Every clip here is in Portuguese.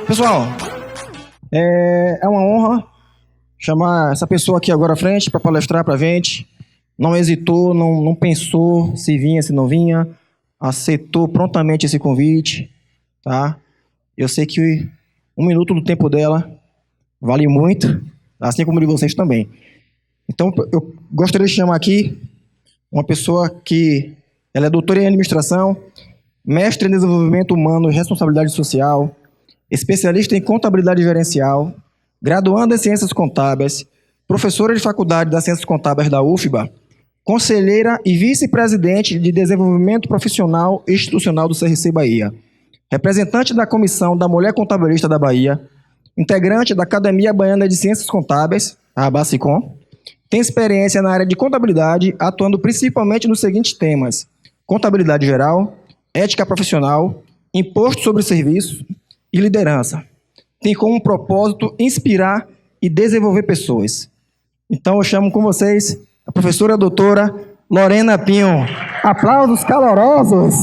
Pessoal, é uma honra chamar essa pessoa aqui agora à frente para palestrar para a gente. Não hesitou, não pensou se vinha, se não vinha. Aceitou prontamente esse convite, tá? Eu sei que 1 minuto do tempo dela vale muito, assim como de vocês também. Então, eu gostaria de chamar aqui uma pessoa que ela é doutora em administração, mestre em desenvolvimento humano e responsabilidade social, especialista em contabilidade gerencial, graduanda em ciências contábeis, professora de faculdade das ciências contábeis da UFBA, conselheira e vice-presidente de desenvolvimento profissional e institucional do CRC Bahia, representante da Comissão da Mulher Contabilista da Bahia, integrante da Academia Baiana de Ciências Contábeis, a ABACICOM, tem experiência na área de contabilidade, atuando principalmente nos seguintes temas: contabilidade geral, ética profissional, imposto sobre serviços e liderança. Tem como propósito inspirar e desenvolver pessoas. Então eu chamo com vocês a professora doutora Lorena Pinho. Aplausos calorosos!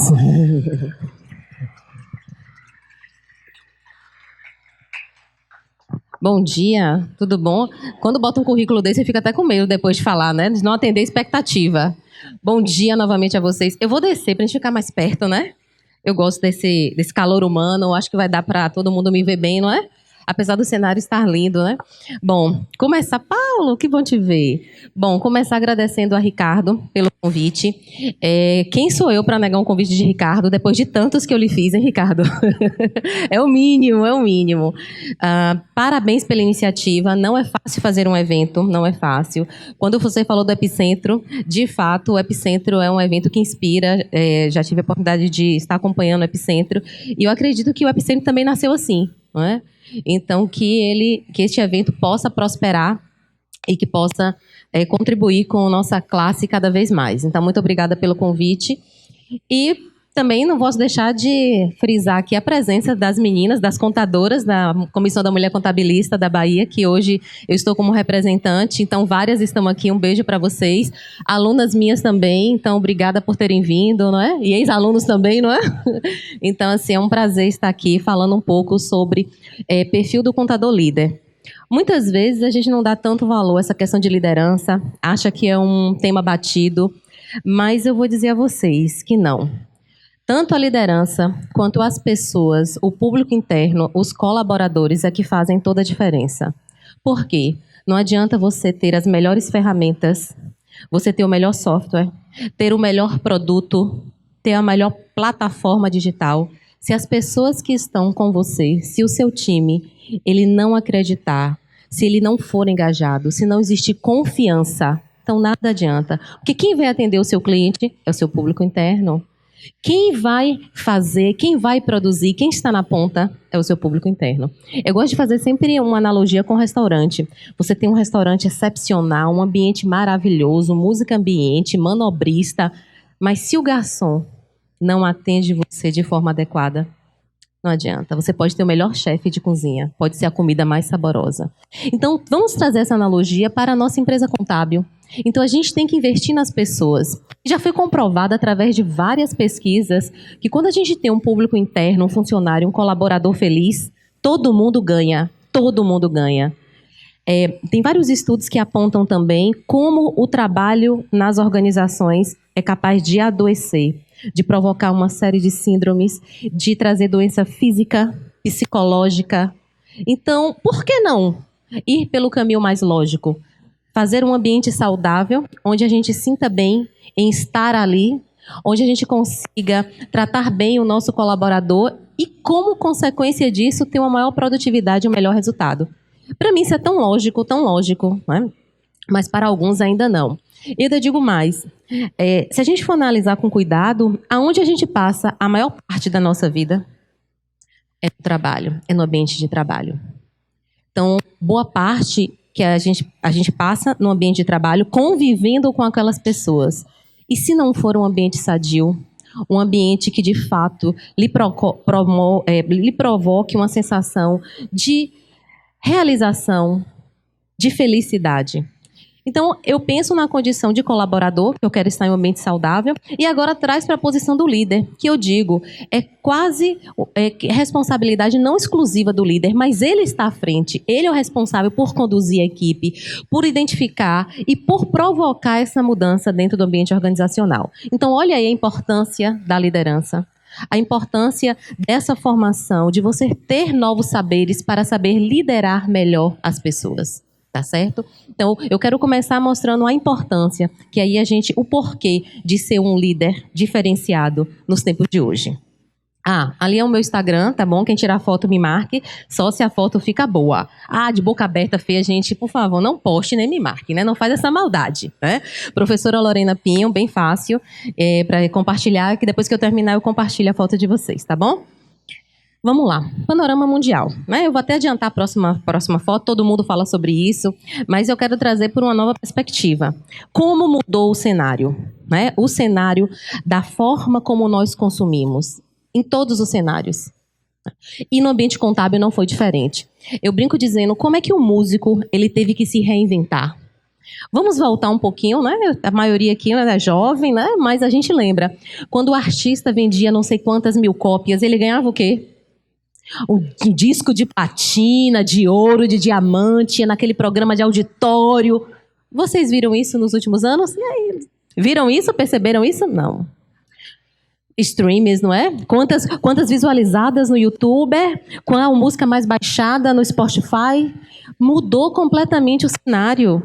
Bom dia, tudo bom? Quando bota um currículo desse, você fica até com medo depois de falar, né? De não atender a expectativa. Bom dia novamente a vocês. Eu vou descer para a gente ficar mais perto, né? Eu gosto desse calor humano, acho que vai dar para todo mundo me ver bem, não é? Apesar do cenário estar lindo, né? Bom, começar... Paulo, que bom te ver. Bom, começar agradecendo a Ricardo pelo convite. Quem sou eu para negar um convite de Ricardo, depois de tantos que eu lhe fiz, hein, Ricardo? É o mínimo, é o mínimo. Parabéns pela iniciativa. Não é fácil fazer um evento, não é fácil. Quando você falou do Epicentro, de fato, o Epicentro é um evento que inspira. Já tive a oportunidade de estar acompanhando o Epicentro. E eu acredito que o Epicentro também nasceu assim, não é? Então, que este evento possa prosperar e que possa contribuir com a nossa classe cada vez mais. Então, muito obrigada pelo convite. E também não posso deixar de frisar aqui a presença das meninas, das contadoras da Comissão da Mulher Contabilista da Bahia, que hoje eu estou como representante. Então, várias estão aqui. Um beijo para vocês. Alunas minhas também. Então, obrigada por terem vindo, não é? E ex-alunos também, não é? Então, assim, é um prazer estar aqui falando um pouco sobre perfil do contador líder. Muitas vezes a gente não dá tanto valor a essa questão de liderança, acha que é um tema batido, mas eu vou dizer a vocês que não. Tanto a liderança quanto as pessoas, o público interno, os colaboradores é que fazem toda a diferença. Por quê? Não adianta você ter as melhores ferramentas, você ter o melhor software, ter o melhor produto, ter a melhor plataforma digital. Se as pessoas que estão com você, se o seu time, ele não acreditar, se ele não for engajado, se não existir confiança, então nada adianta. Porque quem vai atender o seu cliente é o seu público interno. Quem vai fazer, quem vai produzir, quem está na ponta é o seu público interno. Eu gosto de fazer sempre uma analogia com o restaurante. Você tem um restaurante excepcional, um ambiente maravilhoso, música ambiente, manobrista, mas se o garçom não atende você de forma adequada, não adianta. Você pode ter o melhor chefe de cozinha, pode ser a comida mais saborosa. Então, vamos trazer essa analogia para a nossa empresa contábil. Então, a gente tem que investir nas pessoas. Já foi comprovado através de várias pesquisas que quando a gente tem um público interno, um funcionário, um colaborador feliz, todo mundo ganha. Todo mundo ganha. Tem vários estudos que apontam também como o trabalho nas organizações é capaz de adoecer, de provocar uma série de síndromes, de trazer doença física, psicológica. Então, por que não ir pelo caminho mais lógico? Fazer um ambiente saudável, onde a gente sinta bem em estar ali, onde a gente consiga tratar bem o nosso colaborador e, como consequência disso, ter uma maior produtividade e um melhor resultado. Para mim, isso é tão lógico, né? Mas para alguns ainda não. E eu digo mais, se a gente for analisar com cuidado, aonde a gente passa a maior parte da nossa vida é no trabalho, é no ambiente de trabalho. Então, boa parte que a gente passa no ambiente de trabalho convivendo com aquelas pessoas. E se não for um ambiente sadio, um ambiente que de fato lhe provoque uma sensação de realização, de felicidade. Então, eu penso na condição de colaborador, que eu quero estar em um ambiente saudável, e agora traz para a posição do líder, que eu digo, é quase responsabilidade não exclusiva do líder, mas ele está à frente, ele é o responsável por conduzir a equipe, por identificar e por provocar essa mudança dentro do ambiente organizacional. Então, olha aí a importância da liderança. A importância dessa formação, de você ter novos saberes para saber liderar melhor as pessoas. Tá certo? Então, eu quero começar mostrando a importância, que aí o porquê de ser um líder diferenciado nos tempos de hoje. Ali é o meu Instagram, tá bom? Quem tirar foto me marque, só se a foto fica boa. De boca aberta feia, gente, por favor, não poste nem me marque, né? Não faz essa maldade, né? Professora Lorena Pinho, bem fácil, para compartilhar, que depois que eu terminar eu compartilho a foto de vocês, tá bom? Vamos lá, panorama mundial, né? Eu vou até adiantar a próxima foto, todo mundo fala sobre isso, mas eu quero trazer por uma nova perspectiva. Como mudou o cenário, né? O cenário da forma como nós consumimos, em todos os cenários. E no ambiente contábil não foi diferente. Eu brinco dizendo como é que o músico ele teve que se reinventar. Vamos voltar um pouquinho, né? A maioria aqui é jovem, né? Mas a gente lembra, quando o artista vendia não sei quantas mil cópias, ele ganhava o quê? Um disco de platina, de ouro, de diamante, naquele programa de auditório. Vocês viram isso nos últimos anos? E aí, viram isso? Perceberam isso? Não. Streams, não é? Quantas visualizadas no YouTube? Qual a música mais baixada no Spotify? Mudou completamente o cenário.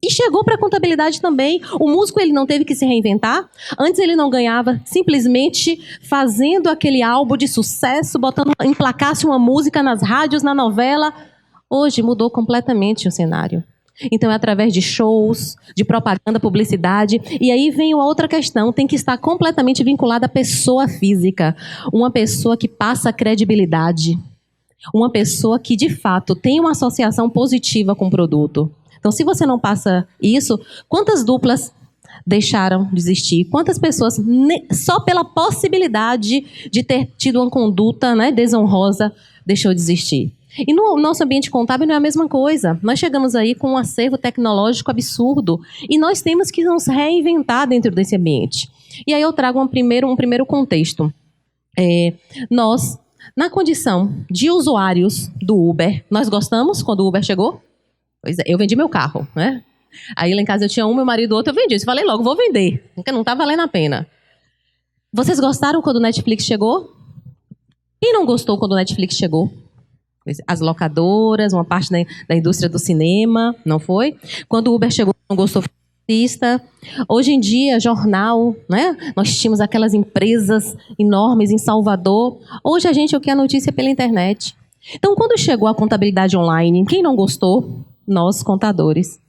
E chegou para a contabilidade também. O músico ele não teve que se reinventar. Antes ele não ganhava simplesmente fazendo aquele álbum de sucesso, emplacasse uma música nas rádios, na novela. Hoje mudou completamente o cenário. Então é através de shows, de propaganda, publicidade. E aí vem a outra questão, tem que estar completamente vinculada à pessoa física. Uma pessoa que passa credibilidade. Uma pessoa que de fato tem uma associação positiva com o produto. Então, se você não passa isso, quantas duplas deixaram de existir? Quantas pessoas, só pela possibilidade de ter tido uma conduta, né, desonrosa, deixou de existir? E no nosso ambiente contábil não é a mesma coisa. Nós chegamos aí com um acervo tecnológico absurdo e nós temos que nos reinventar dentro desse ambiente. E aí eu trago um primeiro contexto. Nós, na condição de usuários do Uber, nós gostamos quando o Uber chegou? Pois é, eu vendi meu carro, né? Aí lá em casa eu tinha um, meu marido outro, eu vendi. Eu falei logo, vou vender, porque não está valendo a pena. Vocês gostaram quando o Netflix chegou? Quem não gostou quando o Netflix chegou? As locadoras, uma parte da indústria do cinema, não foi? Quando o Uber chegou, não gostou. Hoje em dia, jornal, né? Nós tínhamos aquelas empresas enormes em Salvador. Hoje a gente quer a notícia pela internet. Então, quando chegou a contabilidade online, quem não gostou? Nós, contadores.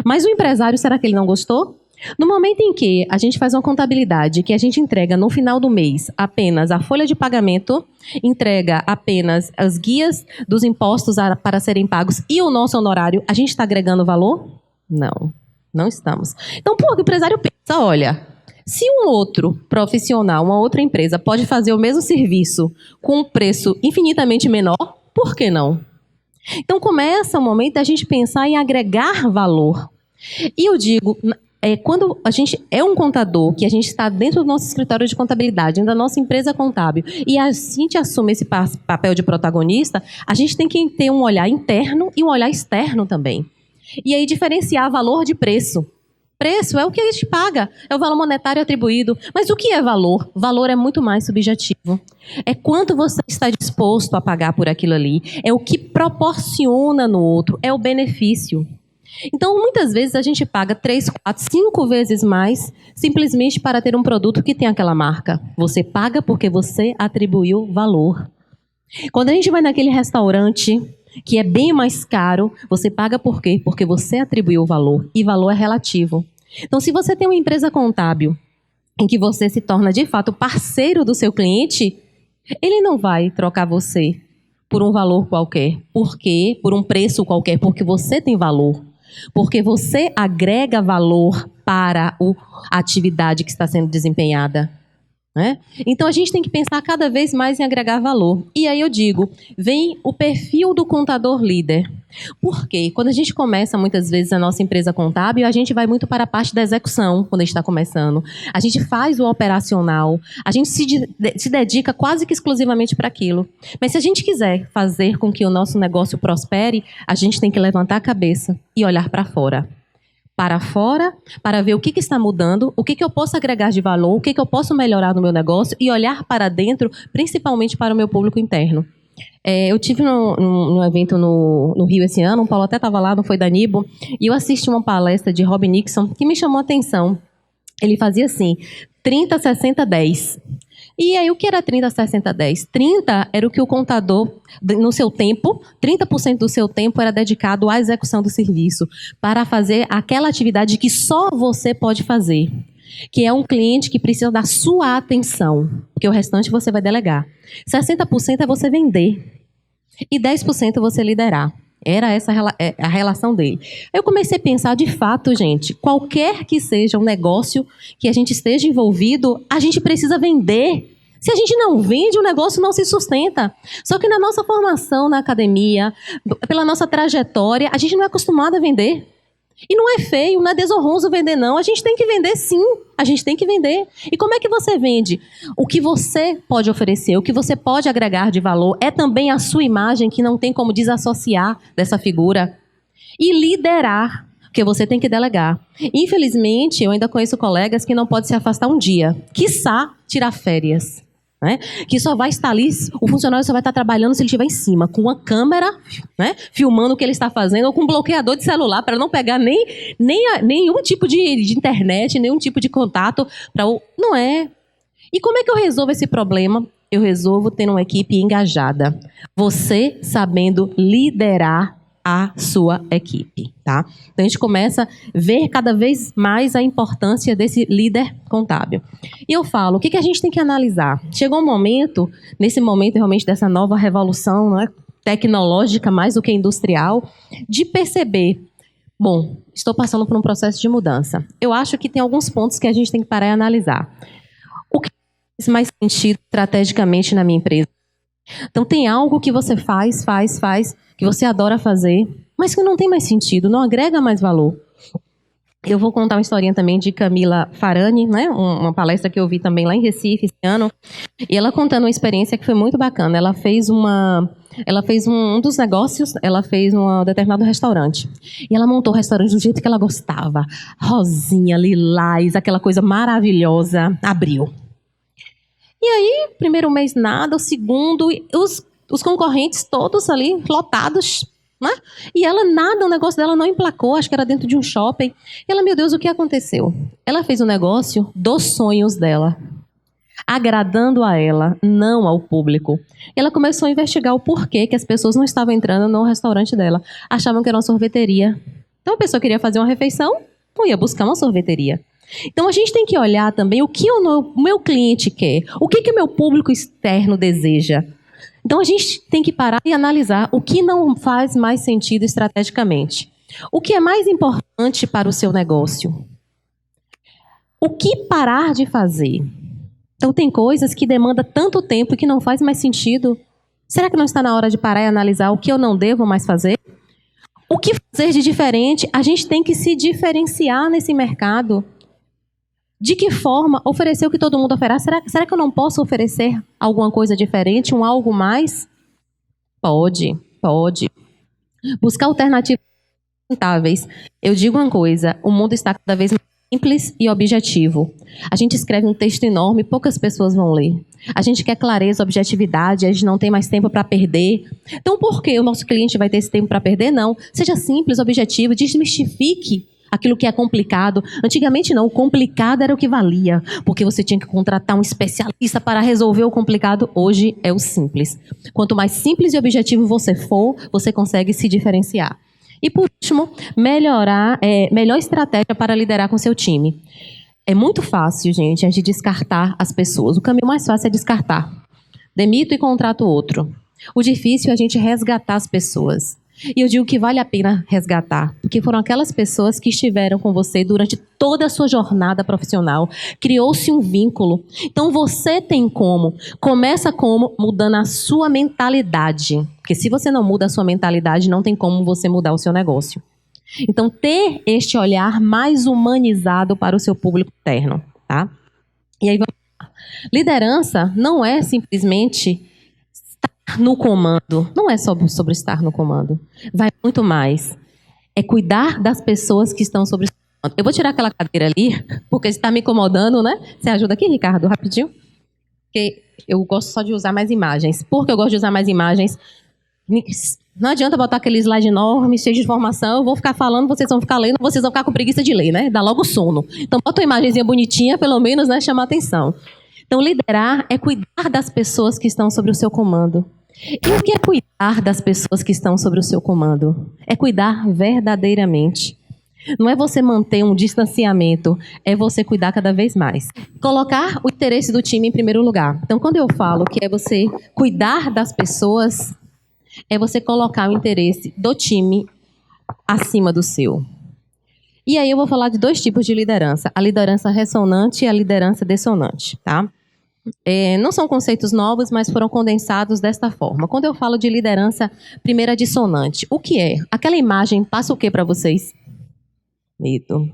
Mas o empresário, será que ele não gostou? No momento em que a gente faz uma contabilidade que a gente entrega no final do mês apenas a folha de pagamento, entrega apenas as guias dos impostos para serem pagos e o nosso honorário, a gente está agregando valor? Não, não estamos. Então, o empresário pensa, olha, se um outro profissional, uma outra empresa pode fazer o mesmo serviço com um preço infinitamente menor, por que não? Então, começa o momento da gente pensar em agregar valor. E eu digo, quando a gente é um contador, que a gente está dentro do nosso escritório de contabilidade, dentro da nossa empresa contábil, e a gente assume esse papel de protagonista, a gente tem que ter um olhar interno e um olhar externo também. E aí diferenciar valor de preço. Preço é o que a gente paga, é o valor monetário atribuído. Mas o que é valor? Valor é muito mais subjetivo. É quanto você está disposto a pagar por aquilo ali. É o que proporciona no outro, é o benefício. Então, muitas vezes a gente paga 3, 4, 5 vezes mais simplesmente para ter um produto que tem aquela marca. Você paga porque você atribuiu valor. Quando a gente vai naquele restaurante que é bem mais caro, você paga por quê? Porque você atribuiu valor. E valor é relativo. Então, se você tem uma empresa contábil em que você se torna, de fato, parceiro do seu cliente, ele não vai trocar você por um valor qualquer. Por quê? Por um preço qualquer. Porque você tem valor. Porque você agrega valor para a atividade que está sendo desempenhada. né? Então, a gente tem que pensar cada vez mais em agregar valor. E aí eu digo, vem o perfil do contador líder. Por quê? Quando a gente começa, muitas vezes, a nossa empresa contábil, a gente vai muito para a parte da execução, quando a gente está começando. A gente faz o operacional, a gente se dedica quase que exclusivamente para aquilo. Mas se a gente quiser fazer com que o nosso negócio prospere, a gente tem que levantar a cabeça e olhar para fora. Para fora, para ver o que está mudando, o que eu posso agregar de valor, o que eu posso melhorar no meu negócio e olhar para dentro, principalmente para o meu público interno. Eu tive num evento no Rio esse ano, o Paulo até estava lá, não foi da Nibo, e eu assisti uma palestra de Rob Nixon que me chamou a atenção. Ele fazia assim, 30, 60, 10. E aí, o que era 30, 60, 10? 30 era o que o contador, no seu tempo, 30% do seu tempo era dedicado à execução do serviço, para fazer aquela atividade que só você pode fazer, que é um cliente que precisa da sua atenção, porque o restante você vai delegar. 60% é você vender e 10% você liderar. Era essa a relação dele. Eu comecei a pensar, de fato, gente, qualquer que seja um negócio que a gente esteja envolvido, a gente precisa vender. Se a gente não vende, o negócio não se sustenta. Só que na nossa formação na academia, pela nossa trajetória, a gente não é acostumado a vender. E não é feio, não é desonroso vender, não. A gente tem que vender, sim. A gente tem que vender. E como é que você vende? O que você pode oferecer, o que você pode agregar de valor, é também a sua imagem, que não tem como desassociar dessa figura. E liderar, porque você tem que delegar. Infelizmente, eu ainda conheço colegas que não podem se afastar um dia. Quiçá tirar férias. Né? Que só vai estar ali, o funcionário só vai estar trabalhando se ele estiver em cima, com uma câmera, né, filmando o que ele está fazendo, ou com um bloqueador de celular para não pegar nenhum tipo de internet, nenhum tipo de contato. Não é. E como é que eu resolvo esse problema? Eu resolvo tendo uma equipe engajada. Você sabendo liderar a sua equipe, tá? Então a gente começa a ver cada vez mais a importância desse líder contábil. E eu falo, o que a gente tem que analisar? Chegou um momento, nesse momento realmente dessa nova revolução, né, tecnológica mais do que industrial, de perceber, bom, estou passando por um processo de mudança. Eu acho que tem alguns pontos que a gente tem que parar e analisar. O que faz mais sentido estrategicamente na minha empresa? Então tem algo que você faz, que você adora fazer, mas que não tem mais sentido, não agrega mais valor. Eu vou contar uma historinha também de Camila Farani, né? Uma palestra que eu vi também lá em Recife esse ano, e ela contando uma experiência que foi muito bacana. Ela fez um dos negócios, ela fez um determinado restaurante. E ela montou o restaurante do jeito que ela gostava. Rosinha, lilás, aquela coisa maravilhosa. Abriu. E aí, primeiro mês nada, o segundo, os concorrentes todos ali, lotados, né? E ela nada, o negócio dela não emplacou, acho que era dentro de um shopping. E ela, meu Deus, o que aconteceu? Ela fez um negócio dos sonhos dela, agradando a ela, não ao público. E ela começou a investigar o porquê que as pessoas não estavam entrando no restaurante dela. Achavam que era uma sorveteria. Então a pessoa queria fazer uma refeição, não ia buscar uma sorveteria. Então, a gente tem que olhar também o que o meu cliente quer, o que o meu público externo deseja. Então, a gente tem que parar e analisar o que não faz mais sentido estrategicamente. O que é mais importante para o seu negócio? O que parar de fazer? Então, tem coisas que demandam tanto tempo e que não faz mais sentido. Será que não está na hora de parar e analisar o que eu não devo mais fazer? O que fazer de diferente? A gente tem que se diferenciar nesse mercado. De que forma oferecer o que todo mundo oferece? Será que eu não posso oferecer alguma coisa diferente, um algo mais? Pode. Buscar alternativas sustentáveis. Eu digo uma coisa, o mundo está cada vez mais simples e objetivo. A gente escreve um texto enorme, poucas pessoas vão ler. A gente quer clareza, objetividade, a gente não tem mais tempo para perder. Então, por que o nosso cliente vai ter esse tempo para perder? Não. Seja simples, objetivo, desmistifique aquilo que é complicado. Antigamente não, o complicado era o que valia, porque você tinha que contratar um especialista para resolver o complicado. Hoje é o simples. Quanto mais simples e objetivo você for, você consegue se diferenciar. E por último, melhor estratégia para liderar com seu time. É muito fácil, gente, a gente descartar as pessoas. O caminho mais fácil é descartar. Demito e contrato outro. O difícil é a gente resgatar as pessoas. E eu digo que vale a pena resgatar, porque foram aquelas pessoas que estiveram com você durante toda a sua jornada profissional. Criou-se um vínculo. Então você tem como. Começa como? Mudando a sua mentalidade. Porque se você não muda a sua mentalidade, não tem como você mudar o seu negócio. Então ter este olhar mais humanizado para o seu público interno, tá? E aí vamos lá. Liderança não é simplesmente no comando. Não é só sobre estar no comando. Vai muito mais. É cuidar das pessoas que estão sobre o comando. Eu vou tirar aquela cadeira ali, porque está me incomodando, né? Você ajuda aqui, Ricardo, rapidinho? Porque eu gosto só de usar mais imagens. Por que eu gosto de usar mais imagens? Não adianta botar aquele slide enorme, cheio de informação, eu vou ficar falando, vocês vão ficar lendo, vocês vão ficar com preguiça de ler, né? Dá logo sono. Então bota uma imagenzinha bonitinha, pelo menos, né? Chamar atenção. Então liderar é cuidar das pessoas que estão sobre o seu comando. E o que é cuidar das pessoas que estão sobre o seu comando? É cuidar verdadeiramente. Não é você manter um distanciamento, é você cuidar cada vez mais. Colocar o interesse do time em primeiro lugar. Então, quando eu falo que é você cuidar das pessoas, é você colocar o interesse do time acima do seu. E aí eu vou falar de 2 tipos de liderança. A liderança ressonante e a liderança dissonante, tá? Não são conceitos novos, mas foram condensados desta forma. Quando eu falo de liderança, primeira dissonante, o que é? Aquela imagem passa o que para vocês? Medo.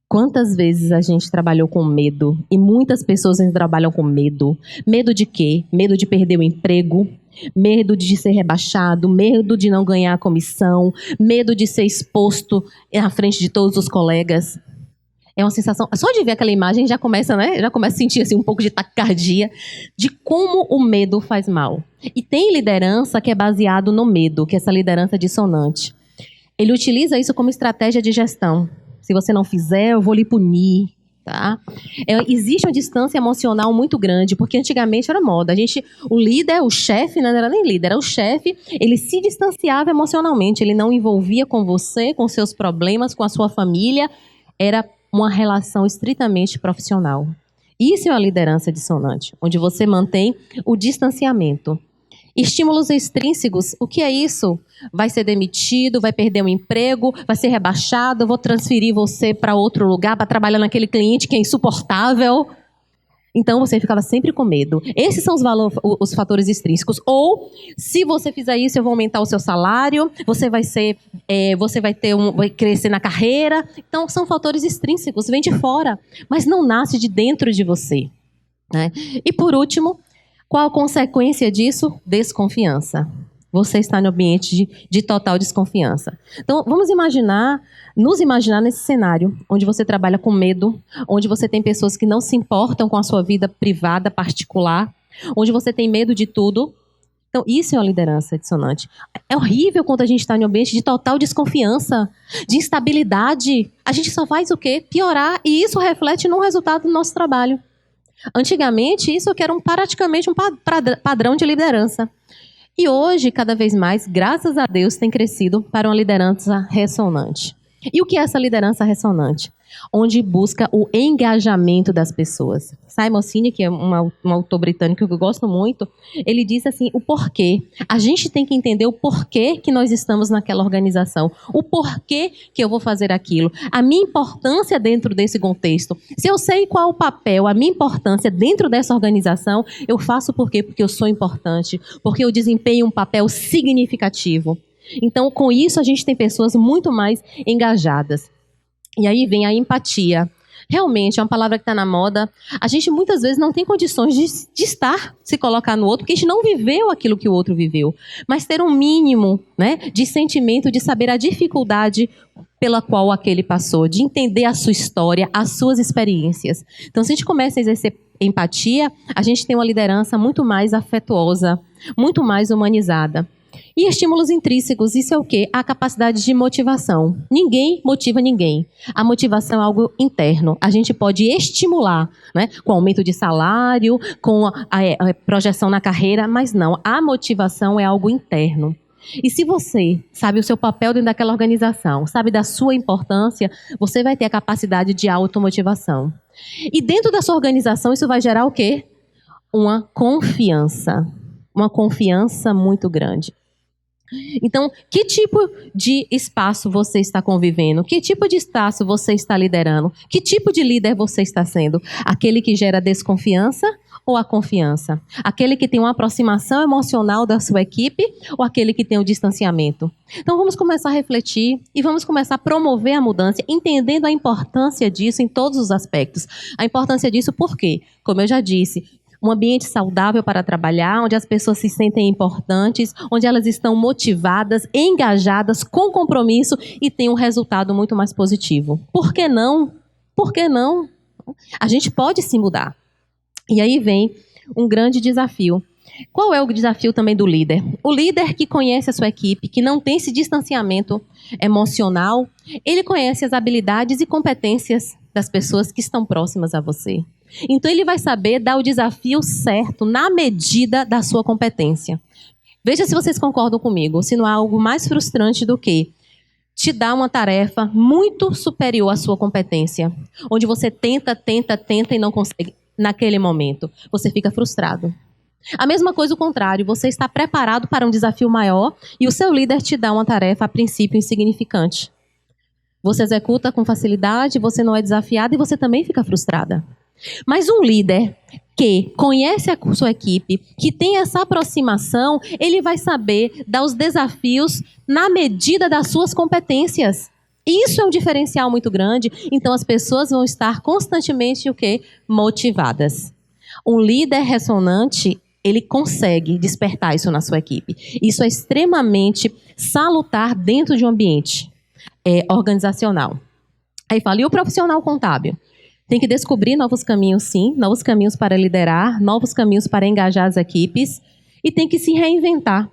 Quantas vezes a gente trabalhou com medo? E muitas pessoas ainda trabalham com medo. Medo de quê? Medo de perder o emprego, medo de ser rebaixado, medo de não ganhar a comissão, medo de ser exposto à frente de todos os colegas. É uma sensação, só de ver aquela imagem já começa, né? Já começa a sentir assim, um pouco de taquicardia de como o medo faz mal. E tem liderança que é baseado no medo, que é essa liderança dissonante. Ele utiliza isso como estratégia de gestão. Se você não fizer, eu vou lhe punir, tá? Existe uma distância emocional muito grande, porque antigamente era moda. O líder, o chefe, não era nem líder, era o chefe, ele se distanciava emocionalmente, ele não envolvia com você, com seus problemas, com a sua família, era uma relação estritamente profissional. Isso é uma liderança dissonante, onde você mantém o distanciamento. Estímulos extrínsecos, o que é isso? Vai ser demitido, vai perder o emprego, vai ser rebaixado, eu vou transferir você para outro lugar para trabalhar naquele cliente que é insuportável. Então você ficava sempre com medo. Esses são os fatores extrínsecos. Ou, se você fizer isso, eu vou aumentar o seu salário, vai crescer na carreira. Então são fatores extrínsecos, vem de fora, mas não nasce de dentro de você, né? E por último, qual a consequência disso? Desconfiança. Você está no ambiente de total desconfiança. Então, vamos nos imaginar nesse cenário, onde você trabalha com medo, onde você tem pessoas que não se importam com a sua vida privada, particular, onde você tem medo de tudo. Então, isso é uma liderança dissonante. É horrível quando a gente está em um ambiente de total desconfiança, de instabilidade. A gente só faz o quê? Piorar, e isso reflete no resultado do nosso trabalho. Antigamente, isso era praticamente um padrão de liderança. E hoje, cada vez mais, graças a Deus, tem crescido para uma liderança ressonante. E o que é essa liderança ressonante? Onde busca o engajamento das pessoas. Simon Sinek, que é um autor britânico que eu gosto muito, ele diz assim, o porquê. A gente tem que entender o porquê que nós estamos naquela organização. O porquê que eu vou fazer aquilo. A minha importância dentro desse contexto. Se eu sei qual o papel, a minha importância dentro dessa organização, eu faço por quê? Porque eu sou importante. Porque eu desempenho um papel significativo. Então, com isso, a gente tem pessoas muito mais engajadas. E aí vem a empatia. Realmente, é uma palavra que está na moda. A gente muitas vezes não tem condições de se colocar no outro, porque a gente não viveu aquilo que o outro viveu. Mas ter um mínimo, né, de sentimento, de saber a dificuldade pela qual aquele passou, de entender a sua história, as suas experiências. Então, se a gente começa a exercer empatia, a gente tem uma liderança muito mais afetuosa, muito mais humanizada. E estímulos intrínsecos, isso é o quê? A capacidade de motivação. Ninguém motiva ninguém. A motivação é algo interno. A gente pode estimular, né, com aumento de salário, com a projeção na carreira, mas não. A motivação é algo interno. E se você sabe o seu papel dentro daquela organização, sabe da sua importância, você vai ter a capacidade de automotivação. E dentro da sua organização, isso vai gerar o quê? Uma confiança. Uma confiança muito grande. Então, que tipo de espaço você está convivendo? Que tipo de espaço você está liderando? Que tipo de líder você está sendo? Aquele que gera desconfiança ou a confiança? Aquele que tem uma aproximação emocional da sua equipe ou aquele que tem o distanciamento? Então, vamos começar a refletir e vamos começar a promover a mudança, entendendo a importância disso em todos os aspectos. A importância disso por quê? Como eu já disse, um ambiente saudável para trabalhar, onde as pessoas se sentem importantes, onde elas estão motivadas, engajadas, com compromisso e têm um resultado muito mais positivo. Por que não? Por que não? A gente pode se mudar. E aí vem um grande desafio. Qual é o desafio também do líder? O líder que conhece a sua equipe, que não tem esse distanciamento emocional, ele conhece as habilidades e competências das pessoas que estão próximas a você. Então, ele vai saber dar o desafio certo na medida da sua competência. Veja se vocês concordam comigo, se não há algo mais frustrante do que te dar uma tarefa muito superior à sua competência, onde você tenta e não consegue naquele momento. Você fica frustrado. A mesma coisa o contrário, você está preparado para um desafio maior e o seu líder te dá uma tarefa a princípio insignificante. Você executa com facilidade, você não é desafiado e você também fica frustrada. Mas um líder que conhece a sua equipe, que tem essa aproximação, ele vai saber dar os desafios na medida das suas competências. Isso é um diferencial muito grande, então as pessoas vão estar constantemente o quê? Motivadas. Um líder ressonante, ele consegue despertar isso na sua equipe. Isso é extremamente salutar dentro de um ambiente organizacional. Aí fala, e o profissional contábil? Tem que descobrir novos caminhos, sim, novos caminhos para liderar, novos caminhos para engajar as equipes e tem que se reinventar.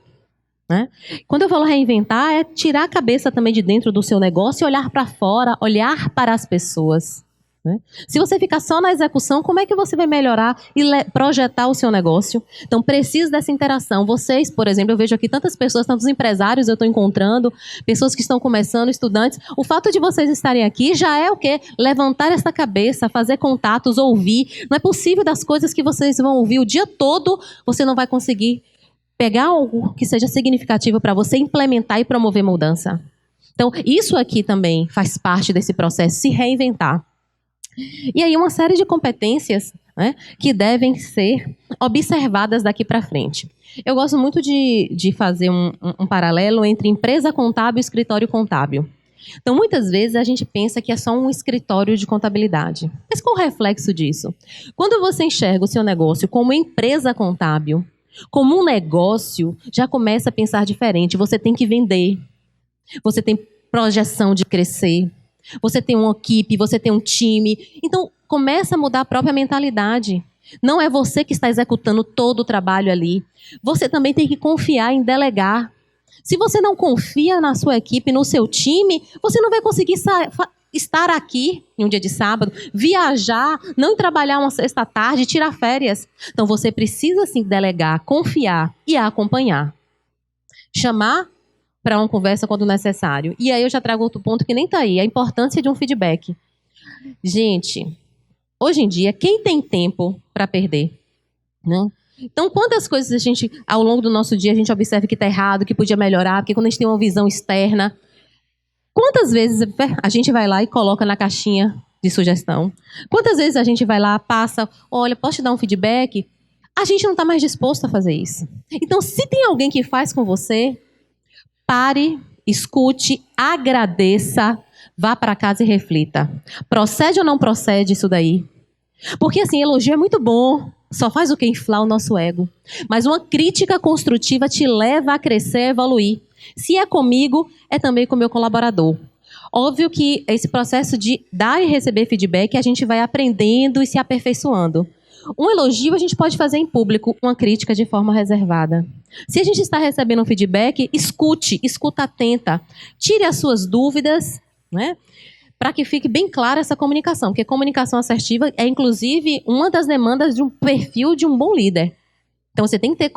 Né? Quando eu falo reinventar, é tirar a cabeça também de dentro do seu negócio e olhar para fora, olhar para as pessoas. Né? Se você ficar só na execução, como é que você vai melhorar e projetar o seu negócio? Então, precisa dessa interação. Vocês, por exemplo, eu vejo aqui tantas pessoas, tantos empresários eu estou encontrando, pessoas que estão começando, estudantes. O fato de vocês estarem aqui já é o quê? Levantar essa cabeça, fazer contatos, ouvir. Não é possível das coisas que vocês vão ouvir o dia todo, você não vai conseguir pegar algo que seja significativo para você implementar e promover mudança. Então, isso aqui também faz parte desse processo, se reinventar. E aí uma série de competências, né, que devem ser observadas daqui para frente. Eu gosto muito de fazer um paralelo entre empresa contábil e escritório contábil. Então, muitas vezes a gente pensa que é só um escritório de contabilidade. Mas qual o reflexo disso? Quando você enxerga o seu negócio como empresa contábil, como um negócio, já começa a pensar diferente. Você tem que vender, você tem projeção de crescer, você tem uma equipe, você tem um time. Então, começa a mudar a própria mentalidade. Não é você que está executando todo o trabalho ali. Você também tem que confiar em delegar. Se você não confia na sua equipe, no seu time, você não vai conseguir estar aqui em um dia de sábado, viajar, não trabalhar uma sexta-tarde, tirar férias. Então, você precisa, sim, delegar, confiar e acompanhar. Chamar para uma conversa quando necessário. E aí eu já trago outro ponto que nem está aí, a importância de um feedback. Gente, hoje em dia, quem tem tempo para perder? Né? Então, quantas coisas a gente, ao longo do nosso dia, a gente observa que está errado, que podia melhorar, porque quando a gente tem uma visão externa, quantas vezes a gente vai lá e coloca na caixinha de sugestão? Quantas vezes a gente vai lá, passa, olha, posso te dar um feedback? A gente não está mais disposto a fazer isso. Então, se tem alguém que faz com você, pare, escute, agradeça, vá para casa e reflita. Procede ou não procede isso daí? Porque, assim, elogio é muito bom, só faz o que? Inflar o nosso ego. Mas uma crítica construtiva te leva a crescer, a evoluir. Se é comigo, é também com o meu colaborador. Óbvio que esse processo de dar e receber feedback, a gente vai aprendendo e se aperfeiçoando. Um elogio a gente pode fazer em público, uma crítica de forma reservada. Se a gente está recebendo um feedback, escute, escuta atenta. Tire as suas dúvidas, né? Para que fique bem clara essa comunicação. Porque comunicação assertiva é, inclusive, uma das demandas de um perfil de um bom líder. Então, você tem que ter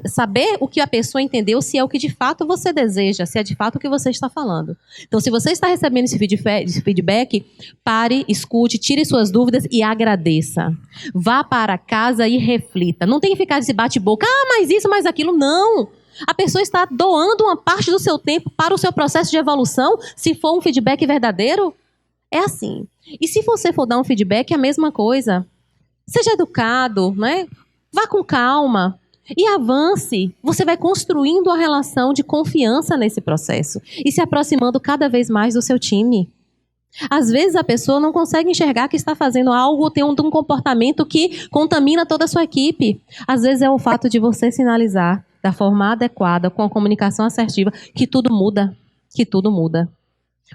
saber o que a pessoa entendeu, se é o que de fato você deseja, se é de fato o que você está falando. Então, se você está recebendo esse feedback, pare, escute, tire suas dúvidas e agradeça. Vá para casa e reflita. Não tem que ficar desse bate-boca, mas isso, mas aquilo. Não! A pessoa está doando uma parte do seu tempo para o seu processo de evolução, se for um feedback verdadeiro? É assim. E se você for dar um feedback, é a mesma coisa. Seja educado, né? Vá com calma e avance. Você vai construindo uma relação de confiança nesse processo e se aproximando cada vez mais do seu time. Às vezes a pessoa não consegue enxergar que está fazendo algo ou tem um comportamento que contamina toda a sua equipe. Às vezes é o fato de você sinalizar da forma adequada, com a comunicação assertiva, que tudo muda. Que tudo muda.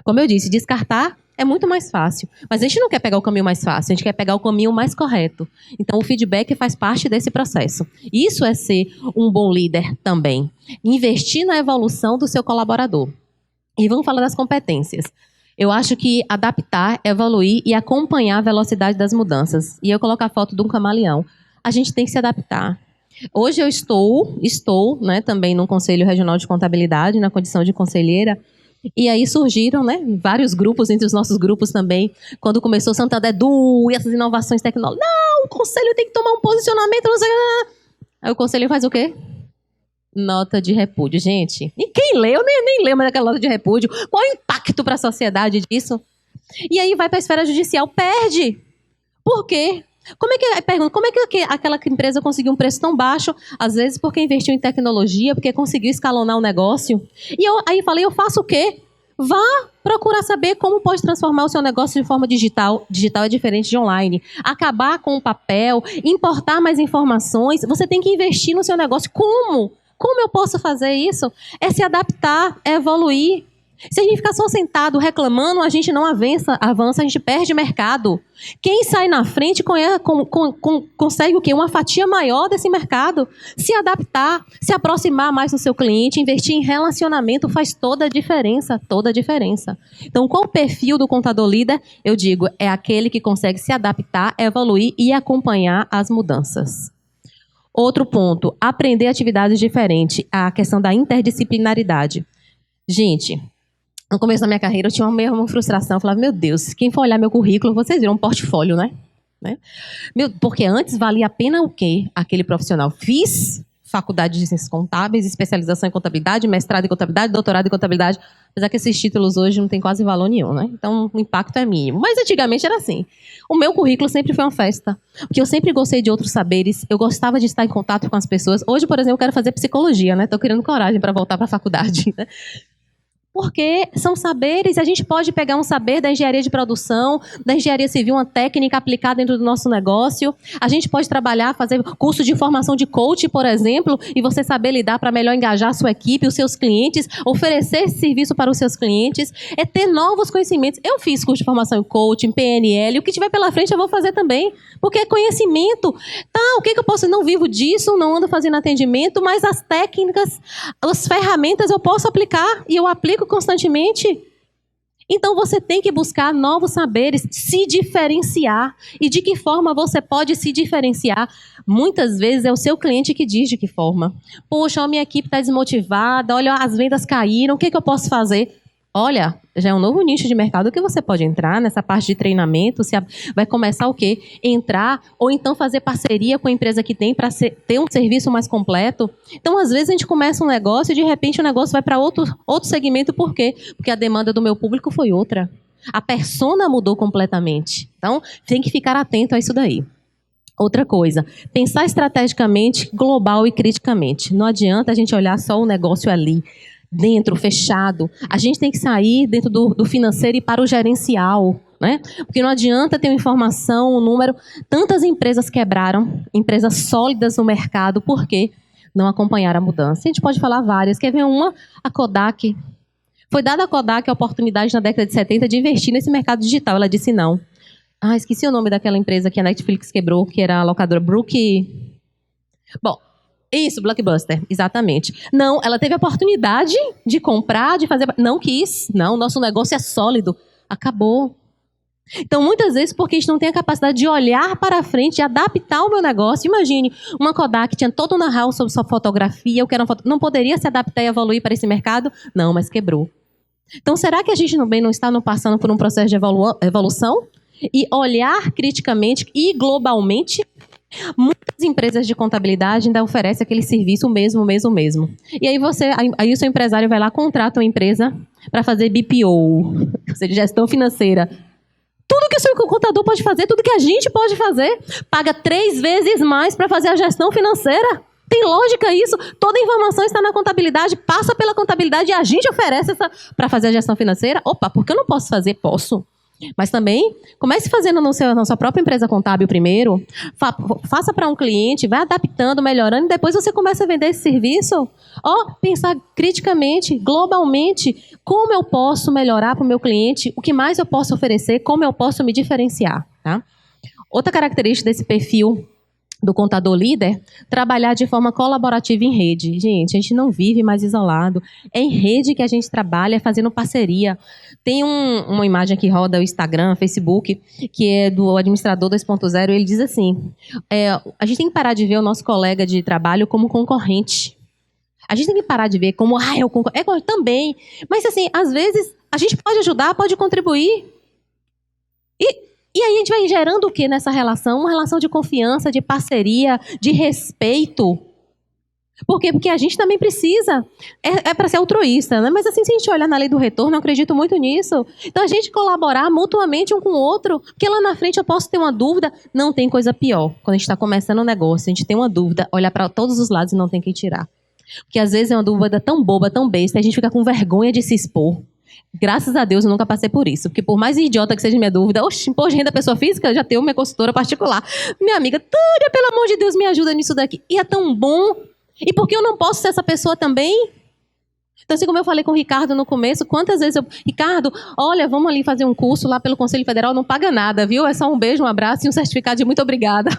Como eu disse, descartar é muito mais fácil. Mas a gente não quer pegar o caminho mais fácil, a gente quer pegar o caminho mais correto. Então o feedback faz parte desse processo. Isso é ser um bom líder também. Investir na evolução do seu colaborador. E vamos falar das competências. Eu acho que adaptar, evoluir e acompanhar a velocidade das mudanças. E eu coloco a foto de um camaleão. A gente tem que se adaptar. Hoje eu estou, né, também no Conselho Regional de Contabilidade, na condição de conselheira, e aí surgiram, né, vários grupos, entre os nossos grupos também, quando começou Santander Edu e essas inovações tecnológicas. Não, o conselho tem que tomar um posicionamento, não sei. Aí o conselho faz o quê? Nota de repúdio. Gente, e quem lê? Eu nem lembro daquela nota de repúdio. Qual é o impacto para a sociedade disso? E aí vai para a esfera judicial, perde. Por quê? Como é que aquela empresa conseguiu um preço tão baixo? Às vezes porque investiu em tecnologia, porque conseguiu escalonar o negócio. E eu aí falei, eu faço o quê? Vá procurar saber como pode transformar o seu negócio de forma digital. Digital é diferente de online. Acabar com o papel, importar mais informações. Você tem que investir no seu negócio. Como? Como eu posso fazer isso? É se adaptar, é evoluir. Se a gente ficar só sentado reclamando, a gente não avança, a gente perde mercado. Quem sai na frente consegue o quê? Uma fatia maior desse mercado. Se adaptar, se aproximar mais do seu cliente, investir em relacionamento faz toda a diferença, toda a diferença. Então, qual o perfil do contador líder? Eu digo, é aquele que consegue se adaptar, evoluir e acompanhar as mudanças. Outro ponto, aprender atividades diferentes, a questão da interdisciplinaridade. Gente, no começo da minha carreira eu tinha uma frustração, eu falava, meu Deus, quem for olhar meu currículo, vocês viram um portfólio, né? Porque antes valia a pena o quê? Aquele profissional. Fiz faculdade de ciências contábeis, especialização em contabilidade, mestrado em contabilidade, doutorado em contabilidade, apesar que esses títulos hoje não têm quase valor nenhum, né? Então o impacto é mínimo. Mas antigamente era assim. O meu currículo sempre foi uma festa, porque eu sempre gostei de outros saberes, eu gostava de estar em contato com as pessoas. Hoje, por exemplo, eu quero fazer psicologia, né? Estou criando coragem para voltar para a faculdade, né? Porque são saberes, a gente pode pegar um saber da engenharia de produção, da engenharia civil, uma técnica aplicada dentro do nosso negócio. A gente pode trabalhar, fazer curso de formação de coach, por exemplo, e você saber lidar para melhor engajar a sua equipe, os seus clientes, oferecer esse serviço para os seus clientes, é ter novos conhecimentos. Eu fiz curso de formação em coach, em PNL, o que tiver pela frente eu vou fazer também, porque é conhecimento. Tá, o que eu posso? Não vivo disso, não ando fazendo atendimento, mas as técnicas, as ferramentas eu posso aplicar e eu aplico constantemente. Então você tem que buscar novos saberes, se diferenciar. E de que forma você pode se diferenciar? Muitas vezes é o seu cliente que diz de que forma. Poxa, a minha equipe está desmotivada, olha, as vendas caíram, o que eu posso fazer? Olha, já é um novo nicho de mercado que você pode entrar nessa parte de treinamento. Você vai começar o quê? Entrar ou então fazer parceria com a empresa que tem para ter um serviço mais completo. Então, às vezes, a gente começa um negócio e, de repente, o negócio vai para outro segmento. Por quê? Porque a demanda do meu público foi outra. A persona mudou completamente. Então, tem que ficar atento a isso daí. Outra coisa, pensar estrategicamente, global e criticamente. Não adianta a gente olhar só o negócio ali, dentro, fechado. A gente tem que sair dentro do financeiro e para o gerencial, né? Porque não adianta ter uma informação, um número. Tantas empresas quebraram, empresas sólidas no mercado, por quê? Não acompanharam a mudança. A gente pode falar várias. Quer ver uma? A Kodak. Foi dada a Kodak a oportunidade na década de 70 de investir nesse mercado digital. Ela disse não. Ah, esqueci o nome daquela empresa que a Netflix quebrou, que era a locadora Brook. Bom, isso, Blockbuster, exatamente. Não, ela teve a oportunidade de comprar, de fazer... Não quis. Não, nosso negócio é sólido. Acabou. Então, muitas vezes, porque a gente não tem a capacidade de olhar para frente, de adaptar o meu negócio. Imagine, uma Kodak que tinha todo o know-how sobre sua fotografia, não poderia se adaptar e evoluir para esse mercado? Não, mas quebrou. Então, será que a gente também não está passando por um processo de evolução? E olhar criticamente e globalmente... Muitas As empresas de contabilidade ainda oferecem aquele serviço o mesmo. E aí aí o seu empresário vai lá, contrata uma empresa para fazer BPO, ou seja, gestão financeira. Tudo que o seu contador pode fazer, tudo que a gente pode fazer, paga 3 vezes mais para fazer a gestão financeira. Tem lógica isso? Toda a informação está na contabilidade, passa pela contabilidade e a gente oferece essa para fazer a gestão financeira. Opa, por que eu não posso fazer? Posso. Mas também, comece fazendo na sua própria empresa contábil primeiro, faça para um cliente, vai adaptando, melhorando, e depois você começa a vender esse serviço. Pensar criticamente, globalmente, como eu posso melhorar para o meu cliente, o que mais eu posso oferecer, como eu posso me diferenciar. Tá? Outra característica desse perfil do contador líder, trabalhar de forma colaborativa em rede. Gente, a gente não vive mais isolado. É em rede que a gente trabalha, fazendo parceria. Tem uma imagem que roda o Instagram, Facebook, que é do administrador 2.0, ele diz assim, a gente tem que parar de ver o nosso colega de trabalho como concorrente. A gente tem que parar de ver como, eu concordo. Também. Mas, assim, às vezes, a gente pode ajudar, pode contribuir. E aí a gente vai gerando o que nessa relação? Uma relação de confiança, de parceria, de respeito. Por quê? Porque a gente também precisa. É para ser altruísta, né? Mas assim, se a gente olhar na lei do retorno, eu acredito muito nisso. Então a gente colaborar mutuamente um com o outro, porque lá na frente eu posso ter uma dúvida, não tem coisa pior. Quando a gente está começando um negócio, a gente tem uma dúvida, olhar para todos os lados e não tem que tirar. Porque às vezes é uma dúvida tão boba, tão besta, a gente fica com vergonha de se expor. Graças a Deus eu nunca passei por isso. Porque por mais idiota que seja minha dúvida, imposto de renda pessoa física, eu já tenho minha consultora particular. Minha amiga, Tânia, pelo amor de Deus, me ajuda nisso daqui. E é tão bom. E por que eu não posso ser essa pessoa também? Então, assim como eu falei com o Ricardo no começo, quantas vezes Ricardo, olha, vamos ali fazer um curso lá pelo Conselho Federal, não paga nada, viu? É só um beijo, um abraço e um certificado de muito obrigada.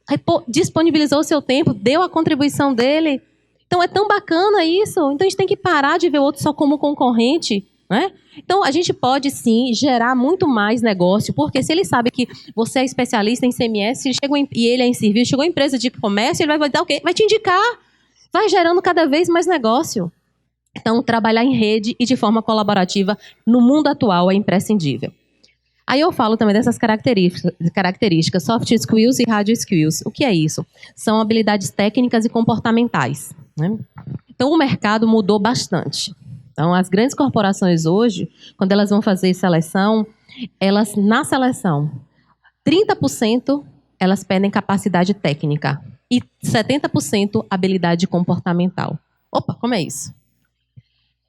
Aí, disponibilizou o seu tempo, deu a contribuição dele. Então, é tão bacana isso. Então, a gente tem que parar de ver o outro só como concorrente. Então, a gente pode, sim, gerar muito mais negócio, porque se ele sabe que você é especialista em CMS e ele é em serviço, chegou a empresa de comércio, ele vai dar o quê? Vai te indicar, vai gerando cada vez mais negócio. Então, trabalhar em rede e de forma colaborativa no mundo atual é imprescindível. Aí eu falo também dessas características, soft skills e hard skills. O que é isso? São habilidades técnicas e comportamentais. Então, o mercado mudou bastante. Então, as grandes corporações hoje, quando elas vão fazer seleção, na seleção, 30% elas pedem capacidade técnica e 70% habilidade comportamental. Opa, como é isso?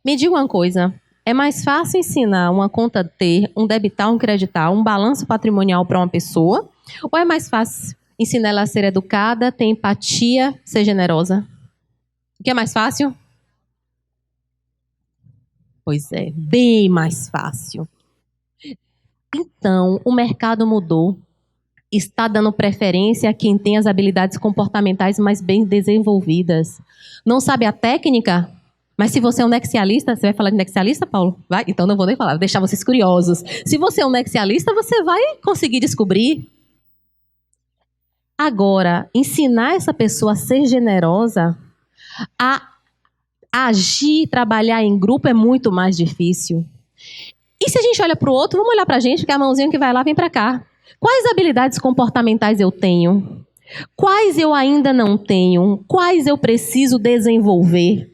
Me diga uma coisa, é mais fácil ensinar uma conta T, um debitar, um creditar, um balanço patrimonial para uma pessoa? Ou é mais fácil ensinar ela a ser educada, ter empatia, ser generosa? O que é mais fácil? Pois é, bem mais fácil. Então, o mercado mudou, está dando preferência a quem tem as habilidades comportamentais mais bem desenvolvidas. Não sabe a técnica? Mas se você é um nexialista, você vai falar de nexialista, Paulo? Vai? Então não vou nem falar, vou deixar vocês curiosos. Se você é um nexialista, você vai conseguir descobrir. Agora, ensinar essa pessoa a ser generosa, a agir, trabalhar em grupo é muito mais difícil. E se a gente olha para o outro, vamos olhar para a gente, que é a mãozinha que vai lá, vem para cá. Quais habilidades comportamentais eu tenho? Quais eu ainda não tenho? Quais eu preciso desenvolver?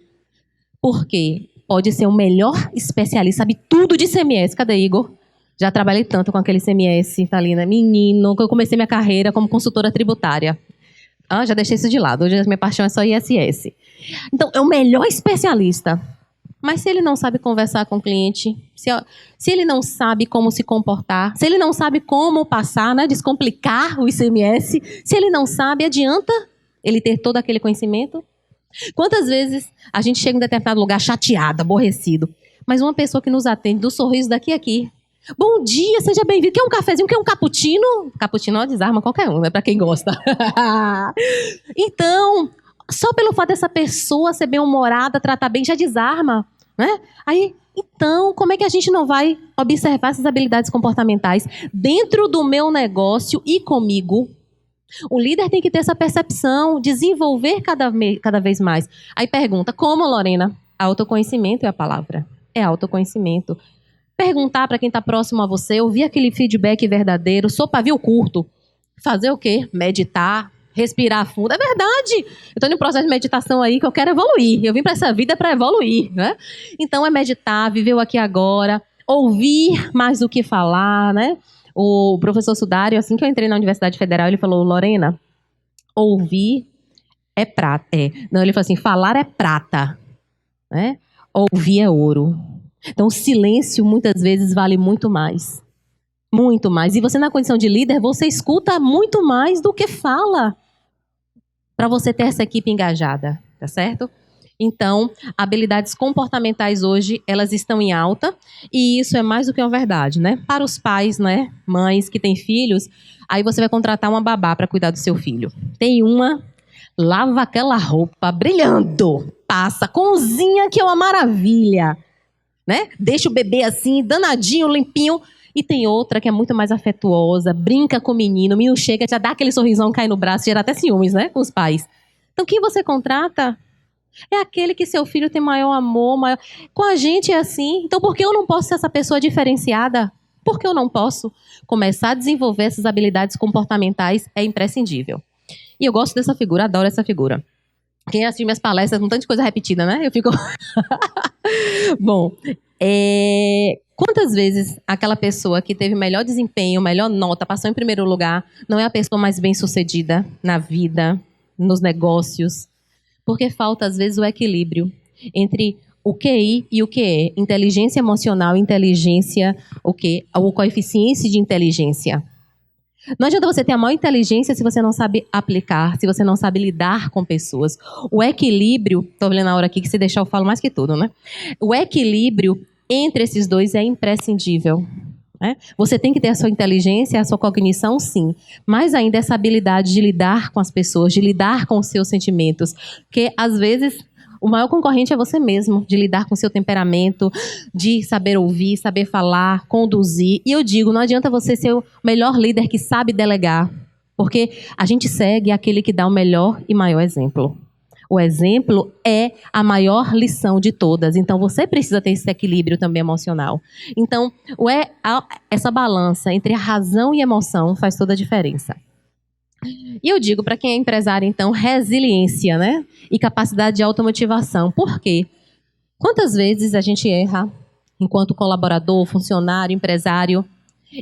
Porque pode ser o melhor especialista, sabe tudo de CMS. Cadê Igor? Já trabalhei tanto com aquele CMS, Thalina. Menino, que eu comecei minha carreira como consultora tributária. Já deixei isso de lado. Hoje a minha paixão é só ISS. Então, é o melhor especialista. Mas se ele não sabe conversar com o cliente, se ele não sabe como se comportar, se ele não sabe como passar, descomplicar o ICMS, se ele não sabe, adianta ele ter todo aquele conhecimento? Quantas vezes a gente chega em determinado lugar chateado, aborrecido, mas uma pessoa que nos atende do sorriso daqui a aqui. Bom dia, seja bem-vindo. Quer um cafezinho? Quer um cappuccino? Cappuccino desarma qualquer um, para quem gosta. Então, só pelo fato dessa pessoa ser bem-humorada, tratar bem, já desarma, Aí, então, como é que a gente não vai observar essas habilidades comportamentais dentro do meu negócio e comigo? O líder tem que ter essa percepção, desenvolver cada vez mais. Aí pergunta, como, Lorena? Autoconhecimento é a palavra. É autoconhecimento. Perguntar para quem está próximo a você, ouvir aquele feedback verdadeiro, sou pavio curto. Fazer o quê? Meditar, respirar fundo. É verdade. Eu estou em um processo de meditação aí que eu quero evoluir. Eu vim para essa vida para evoluir, né? Então é meditar, viver o aqui e agora, ouvir mais do que falar, né? O professor Sudário, assim que eu entrei na Universidade Federal, ele falou: Lorena, ouvir é prata. Não, ele falou assim: falar é prata, né? Ouvir é ouro. Então o silêncio muitas vezes vale muito mais. Muito mais. E você, na condição de líder, você escuta muito mais do que fala para você ter essa equipe engajada, tá certo? Então, habilidades comportamentais hoje, elas estão em alta, e isso é mais do que uma verdade, né? Para os pais, né, mães que têm filhos, aí você vai contratar uma babá para cuidar do seu filho. Tem uma, lava aquela roupa brilhando, passa, cozinha que é uma maravilha, né? Deixa o bebê assim, danadinho, limpinho. E tem outra que é muito mais afetuosa, brinca com o menino chega, já dá aquele sorrisão, cai no braço, gera até ciúmes, né, com os pais. Então, quem você contrata é aquele que seu filho tem maior amor, maior... Com a gente é assim. Então, por que eu não posso ser essa pessoa diferenciada? Por que eu não posso? Começar a desenvolver essas habilidades comportamentais é imprescindível. E eu gosto dessa figura, adoro essa figura. Quem assiste minhas palestras, com tanta coisa repetida, né? Eu fico... Bom, quantas vezes aquela pessoa que teve melhor desempenho, melhor nota, passou em primeiro lugar, não é a pessoa mais bem-sucedida na vida, nos negócios? Porque falta, às vezes, o equilíbrio entre o QI e o QE. Inteligência emocional, inteligência, o coeficiente de inteligência. Não adianta você ter a maior inteligência se você não sabe aplicar, se você não sabe lidar com pessoas. O equilíbrio, estou vendo na hora aqui que se deixar eu falo mais que tudo, né? O equilíbrio entre esses dois é imprescindível. Né? Você tem que ter a sua inteligência, a sua cognição, sim. Mas ainda essa habilidade de lidar com as pessoas, de lidar com os seus sentimentos. Porque, às vezes, o maior concorrente é você mesmo, de lidar com o seu temperamento, de saber ouvir, saber falar, conduzir. E eu digo, não adianta você ser o melhor líder que sabe delegar, porque a gente segue aquele que dá o melhor e maior exemplo. O exemplo é a maior lição de todas. Então, você precisa ter esse equilíbrio também emocional. Então, essa balança entre a razão e a emoção faz toda a diferença. E eu digo para quem é empresário, então, resiliência, né? E capacidade de automotivação. Por quê? Quantas vezes a gente erra enquanto colaborador, funcionário, empresário,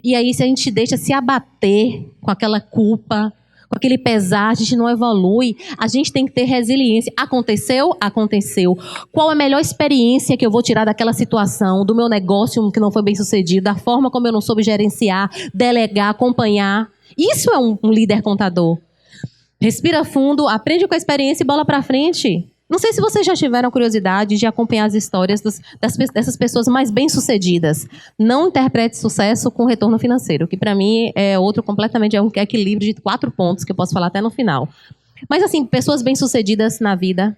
e aí se a gente deixa se abater com aquela culpa, com aquele pesar, a gente não evolui. A gente tem que ter resiliência. Aconteceu? Aconteceu. Qual a melhor experiência que eu vou tirar daquela situação, do meu negócio que não foi bem sucedido, da forma como eu não soube gerenciar, delegar, acompanhar? Isso é um líder contador. Respira fundo, aprende com a experiência e bola para frente. Não sei se vocês já tiveram curiosidade de acompanhar as histórias dessas pessoas mais bem-sucedidas. Não interprete sucesso com retorno financeiro, que para mim é outro completamente, é um equilíbrio de 4 pontos que eu posso falar até no final. Mas assim, pessoas bem-sucedidas na vida,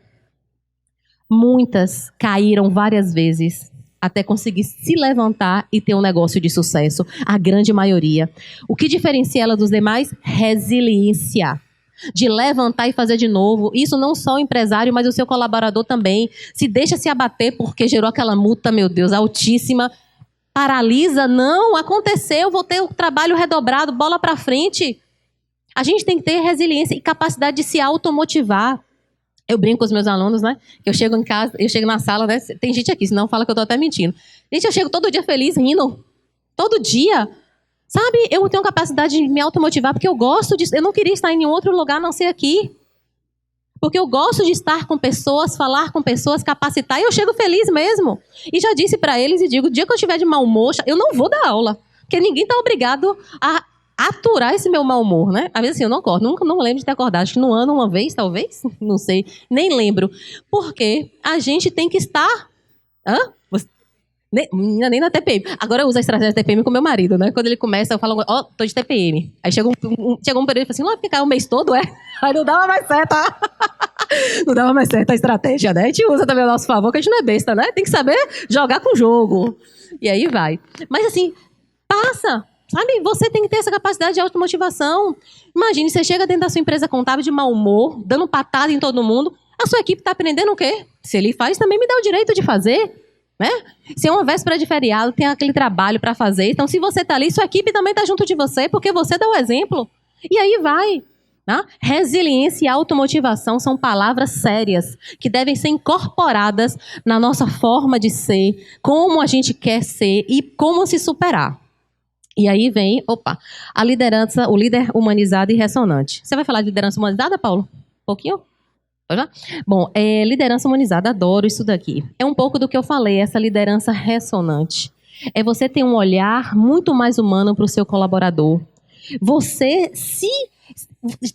muitas caíram várias vezes até conseguir se levantar e ter um negócio de sucesso. A grande maioria. O que diferencia ela dos demais? Resiliência. De levantar e fazer de novo. Isso não só o empresário, mas o seu colaborador também. Se deixa se abater porque gerou aquela multa, meu Deus, altíssima. Paralisa, não, aconteceu, vou ter o trabalho redobrado, bola para frente. A gente tem que ter resiliência e capacidade de se automotivar. Eu brinco com os meus alunos, né? Que eu chego em casa, eu chego na sala, né? Tem gente aqui, senão fala que eu tô até mentindo. Gente, eu chego todo dia feliz, rindo. Todo dia. Sabe, eu tenho capacidade de me automotivar porque eu gosto de... Eu não queria estar em nenhum outro lugar a não ser aqui. Porque eu gosto de estar com pessoas, falar com pessoas, capacitar. E eu chego feliz mesmo. E já disse para eles e digo, o dia que eu estiver de mau humor, eu não vou dar aula. Porque ninguém está obrigado a aturar esse meu mau humor, né? Às vezes assim, eu não acordo. Nunca não lembro de ter acordado. Acho que no ano uma vez, talvez. Não sei. Nem lembro. Porque a gente tem que estar... Nem na TPM. Agora eu uso a estratégia da TPM com meu marido, né? Quando ele começa, eu falo, tô de TPM. Aí chega um período e fala assim, não vai ficar o mês todo, é? Aí não dava mais certo, Não dava mais certo a estratégia, né? A gente usa também ao nosso favor, que a gente não é besta, né? Tem que saber jogar com o jogo. E aí vai. Mas assim, passa. Sabe? Você tem que ter essa capacidade de automotivação. Imagine, você chega dentro da sua empresa contábil de mau humor, dando patada em todo mundo. A sua equipe está aprendendo o quê? Se ele faz, também me dá o direito de fazer. Né? Se é uma véspera de feriado, tem aquele trabalho para fazer. Então, se você está ali, sua equipe também está junto de você, porque você dá o exemplo. E aí vai. Tá? Resiliência e automotivação são palavras sérias que devem ser incorporadas na nossa forma de ser, como a gente quer ser e como se superar. E aí vem, a liderança, o líder humanizado e ressonante. Você vai falar de liderança humanizada, Paulo? Um pouquinho? Bom, liderança humanizada, adoro isso daqui. É um pouco do que eu falei, essa liderança ressonante. É você ter um olhar muito mais humano para o seu colaborador. Você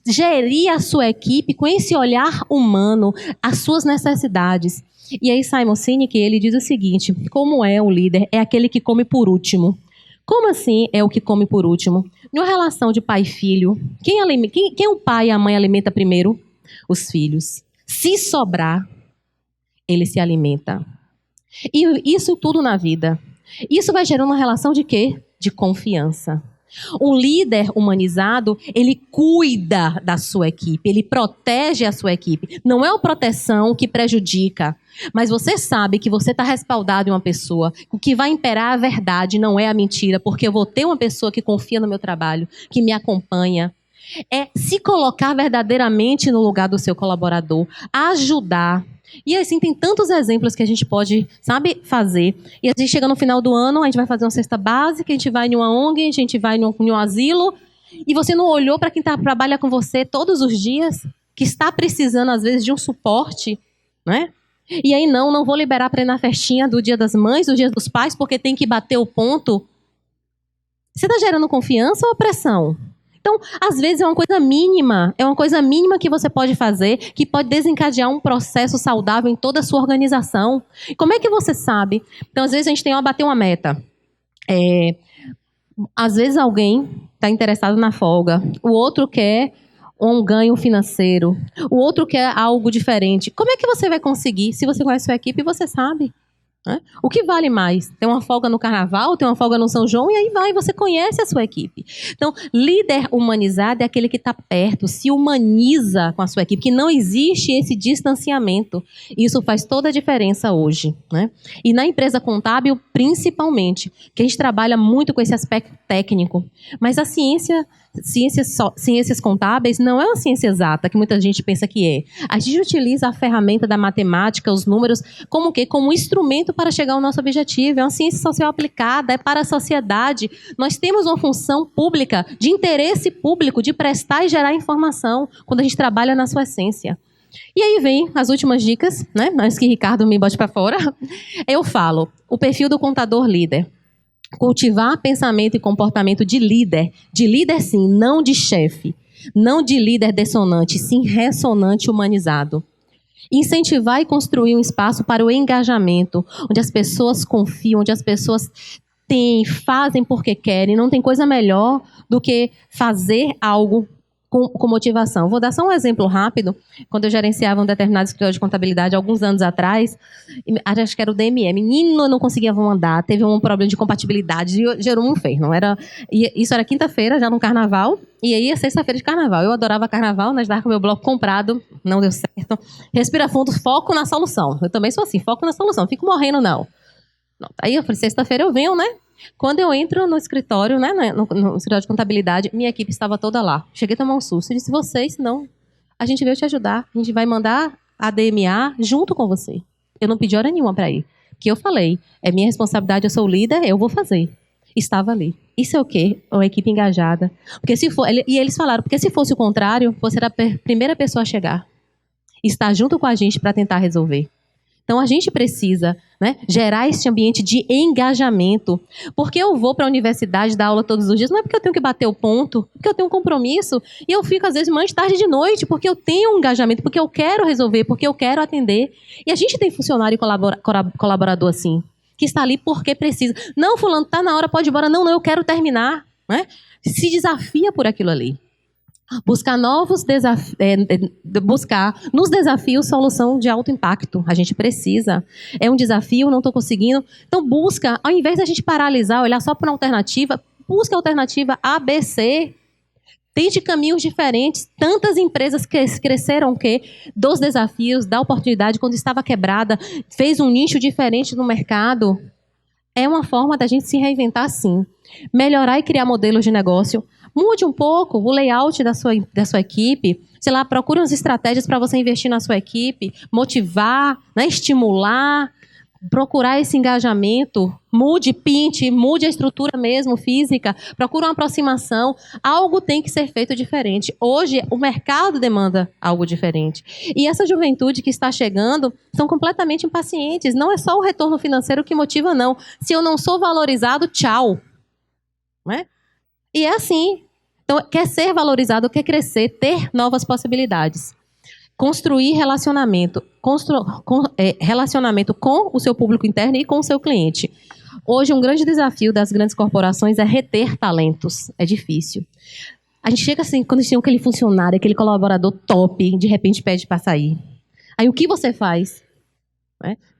gerir a sua equipe com esse olhar humano, as suas necessidades. E aí Simon Sinek, ele diz o seguinte, como é o líder? É aquele que come por último. Como assim é o que come por último? Numa relação de pai e filho, quem o pai e a mãe alimenta primeiro? Os filhos. Se sobrar, ele se alimenta. E isso tudo na vida. Isso vai gerando uma relação de quê? De confiança. Um líder humanizado, ele cuida da sua equipe, ele protege a sua equipe. Não é uma proteção que prejudica, mas você sabe que você está respaldado em uma pessoa. O que vai imperar é a verdade, não é a mentira, porque eu vou ter uma pessoa que confia no meu trabalho, que me acompanha. É se colocar verdadeiramente no lugar do seu colaborador, ajudar. E assim, tem tantos exemplos que a gente pode, fazer. E a gente chega no final do ano, a gente vai fazer uma cesta básica, a gente vai em uma ONG, a gente vai em um asilo, e você não olhou para quem trabalha com você todos os dias, que está precisando, às vezes, de um suporte, né? E aí, não vou liberar para ir na festinha do Dia das Mães, do Dia dos Pais, porque tem que bater o ponto. Você está gerando confiança ou pressão? Então, às vezes é uma coisa mínima que você pode fazer, que pode desencadear um processo saudável em toda a sua organização. Como é que você sabe? Então, às vezes a gente tem que bater uma meta. Às vezes alguém está interessado na folga, o outro quer um ganho financeiro, o outro quer algo diferente. Como é que você vai conseguir? Se você conhece a sua equipe, você sabe. O que vale mais? Tem uma folga no Carnaval, tem uma folga no São João, e aí você conhece a sua equipe. Então, líder humanizado é aquele que está perto, se humaniza com a sua equipe, que não existe esse distanciamento. Isso faz toda a diferença hoje, né? E na empresa contábil, principalmente, que a gente trabalha muito com esse aspecto técnico. Mas a ciências contábeis não é uma ciência exata, que muita gente pensa que é. A gente utiliza a ferramenta da matemática, os números, como um instrumento para chegar ao nosso objetivo. É uma ciência social aplicada, é para a sociedade. Nós temos uma função pública, de interesse público, de prestar e gerar informação, quando a gente trabalha na sua essência. E aí vem as últimas dicas, né? Antes que Ricardo me bote para fora. Eu falo, o perfil do contador líder. Cultivar pensamento e comportamento de líder sim, não de chefe, não de líder dissonante, sim ressonante humanizado. Incentivar e construir um espaço para o engajamento, onde as pessoas confiam, onde as pessoas fazem porque querem. Não tem coisa melhor do que fazer algo com motivação. Vou dar só um exemplo rápido. Quando eu gerenciava um determinado escritório de contabilidade, alguns anos atrás, acho que era o DME. Menino, eu não conseguia mandar, teve um problema de compatibilidade, gerou um inferno. Isso era quinta-feira, já no carnaval, e aí sexta-feira de carnaval. Eu adorava carnaval, né? Estava com o meu bloco comprado, não deu certo. Respira fundo, foco na solução. Eu também sou assim, foco na solução, fico morrendo não. Aí eu falei, sexta-feira eu venho, né? Quando eu entro no escritório, né, no escritório de contabilidade, minha equipe estava toda lá. Cheguei a tomar um susto e disse, vocês, não, a gente veio te ajudar. A gente vai mandar a DMA junto com você. Eu não pedi hora nenhuma para ir. Que eu falei, é minha responsabilidade, eu sou o líder, eu vou fazer. Estava ali. Isso é o quê? Uma equipe engajada. Porque se for, e eles falaram, porque se fosse o contrário, você era a primeira pessoa a chegar. Estar junto com a gente para tentar resolver. Então, a gente precisa, né, gerar esse ambiente de engajamento. Porque eu vou para a universidade dar aula todos os dias, não é porque eu tenho que bater o ponto, porque eu tenho um compromisso, e eu fico, às vezes, manhã, tarde, de noite, porque eu tenho um engajamento, porque eu quero resolver, porque eu quero atender. E a gente tem funcionário e colaborador assim, que está ali porque precisa. Não, fulano, está na hora, pode ir embora. Não, eu quero terminar. Né? Se desafia por aquilo ali. Buscar buscar nos desafios solução de alto impacto. A gente precisa. É um desafio, não estou conseguindo. Então busca, ao invés da gente paralisar, olhar só para uma alternativa, busca a alternativa A, B, C. Tente caminhos diferentes. Tantas empresas cresceram dos desafios, da oportunidade, quando estava quebrada, fez um nicho diferente no mercado. É uma forma da gente se reinventar, sim. Melhorar e criar modelos de negócio Mude um pouco o layout da sua equipe. Sei lá, procure umas estratégias para você investir na sua equipe, motivar, né, estimular, procurar esse engajamento. Mude, pinte, mude a estrutura mesmo, física. Procure uma aproximação. Algo tem que ser feito diferente. Hoje, o mercado demanda algo diferente. E essa juventude que está chegando são completamente impacientes. Não é só o retorno financeiro que motiva, não. Se eu não sou valorizado, tchau. Né? E é assim. Então, quer ser valorizado, quer crescer, ter novas possibilidades. Construir relacionamento. Relacionamento com o seu público interno e com o seu cliente. Hoje, um grande desafio das grandes corporações é reter talentos. É difícil. A gente chega assim, quando a gente tem aquele funcionário, aquele colaborador top, de repente pede para sair. Aí, o que você faz?